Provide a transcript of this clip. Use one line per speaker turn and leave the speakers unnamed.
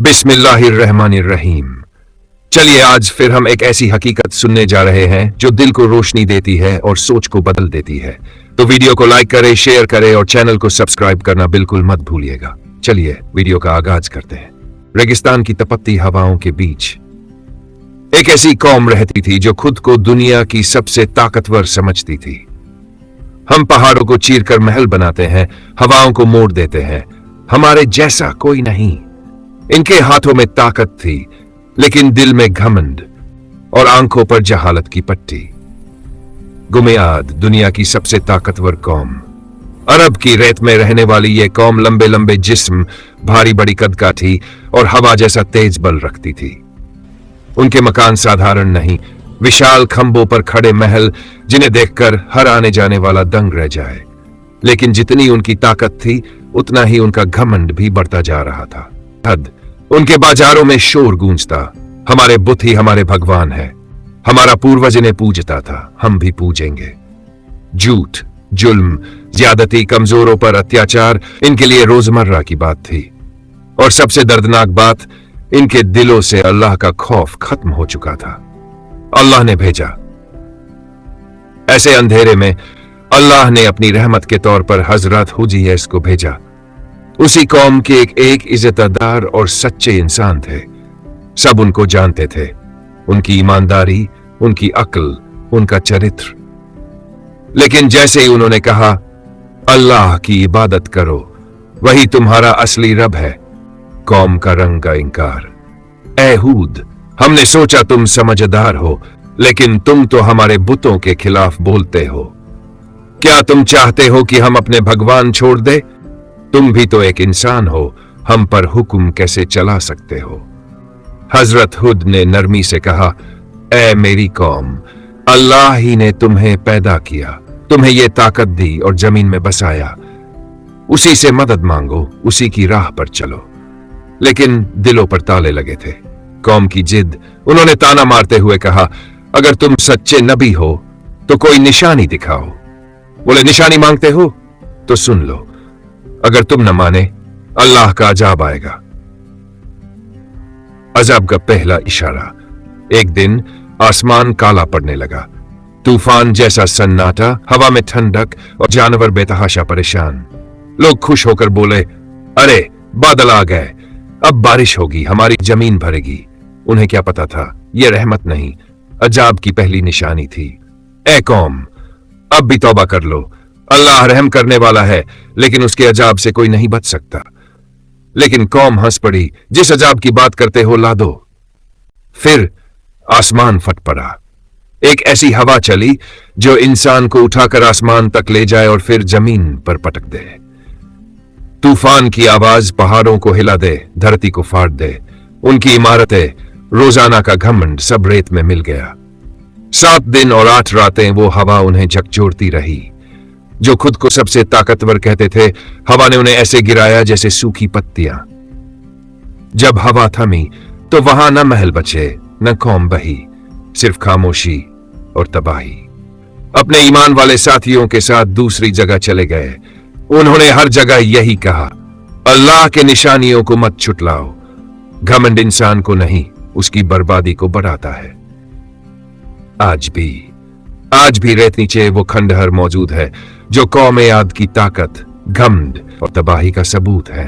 बिस्मिल्लाहिर्रहमानिर्रहीम। चलिए आज फिर हम एक ऐसी हकीकत सुनने जा रहे हैं जो दिल को रोशनी देती है और सोच को बदल देती है। तो वीडियो को लाइक करें, शेयर करें और चैनल को सब्सक्राइब करना बिल्कुल मत भूलिएगा। चलिए वीडियो का आगाज करते हैं। रेगिस्तान की तपती हवाओं के बीच एक ऐसी कौम रहती थी जो खुद को दुनिया की सबसे ताकतवर समझती थी। हम पहाड़ों को चीरकर महल बनाते हैं, हवाओं को मोड़ देते हैं, हमारे जैसा कोई नहीं। इनके हाथों में ताकत थी, लेकिन दिल में घमंड और आंखों पर जहालत की पट्टी। गुमियाद दुनिया की सबसे ताकतवर कौम, अरब की रेत में रहने वाली यह कौम लंबे लंबे जिस्म, भारी बड़ी कद का थी और हवा जैसा तेज बल रखती थी। उनके मकान साधारण नहीं, विशाल खंभों पर खड़े महल जिन्हें देखकर हर आने जाने वाला दंग रह जाए। लेकिन जितनी उनकी ताकत थी, उतना ही उनका घमंड भी बढ़ता जा रहा था। हद उनके बाजारों में शोर गूंजता, हमारे बुत ही हमारे भगवान है, हमारा पूर्वज इन्हें पूजता था, हम भी पूजेंगे। झूठ, जुल्म, ज्यादती, कमजोरों पर अत्याचार इनके लिए रोजमर्रा की बात थी। और सबसे दर्दनाक बात, इनके दिलों से अल्लाह का खौफ खत्म हो चुका था। अल्लाह ने भेजा। ऐसे अंधेरे में अल्लाह ने अपनी रहमत के तौर पर हजरत हुजैस को भेजा। उसी कौम के एक इज्जतदार और सच्चे इंसान थे। सब उनको जानते थे, उनकी ईमानदारी, उनकी अक्ल, उनका चरित्र। लेकिन जैसे ही उन्होंने कहा अल्लाह की इबादत करो, वही तुम्हारा असली रब है, कौम का रंग का इंकार। ऐ हूद, हमने सोचा तुम समझदार हो, लेकिन तुम तो हमारे बुतों के खिलाफ बोलते हो। क्या तुम चाहते हो कि हम अपने भगवान छोड़ दे? तुम भी तो एक इंसान हो, हम पर हुक्म कैसे चला सकते हो? हजरत हुद ने नरमी से कहा, ऐ मेरी कौम, अल्लाह ही ने तुम्हें पैदा किया, तुम्हें यह ताकत दी और जमीन में बसाया। उसी से मदद मांगो, उसी की राह पर चलो। लेकिन दिलों पर ताले लगे थे, कौम की जिद। उन्होंने ताना मारते हुए कहा, अगर तुम सच्चे नबी हो तो कोई निशानी दिखाओ। बोले, निशानी मांगते हो तो सुन लो, अगर तुम न माने अल्लाह का अजाब आएगा। अजाब का पहला इशारा। एक दिन आसमान काला पड़ने लगा, तूफान जैसा सन्नाटा, हवा में ठंडक और जानवर बेतहाशा परेशान। लोग खुश होकर बोले, अरे बादल आ गए, अब बारिश होगी, हमारी जमीन भरेगी। उन्हें क्या पता था, यह रहमत नहीं, अजाब की पहली निशानी थी। ऐ कौम, अब भी तौबा कर लो, अल्लाह रहम करने वाला है, लेकिन उसके अजाब से कोई नहीं बच सकता। लेकिन कौम हंस पड़ी, जिस अजाब की बात करते हो ला दो। फिर आसमान फट पड़ा। एक ऐसी हवा चली जो इंसान को उठाकर आसमान तक ले जाए और फिर जमीन पर पटक दे। तूफान की आवाज पहाड़ों को हिला दे, धरती को फाड़ दे। उनकी इमारतें, रोजाना का घमंड सब रेत में मिल गया। 7 दिन और 8 रातें वो हवा उन्हें झकझोरती रही। जो खुद को सबसे ताकतवर कहते थे, हवा ने उन्हें ऐसे गिराया जैसे सूखी पत्तियां। जब हवा थमी तो वहां न महल बचे, न कौम बही, सिर्फ खामोशी और तबाही। अपने ईमान वाले साथियों के साथ दूसरी जगह चले गए। उन्होंने हर जगह यही कहा, अल्लाह के निशानियों को मत छुटलाओ, घमंड इंसान को नहीं, उसकी बर्बादी को बढ़ाता है। आज भी रेत नीचे वो खंडहर मौजूद है जो कौम आद की ताकत, घमंड और तबाही का सबूत है।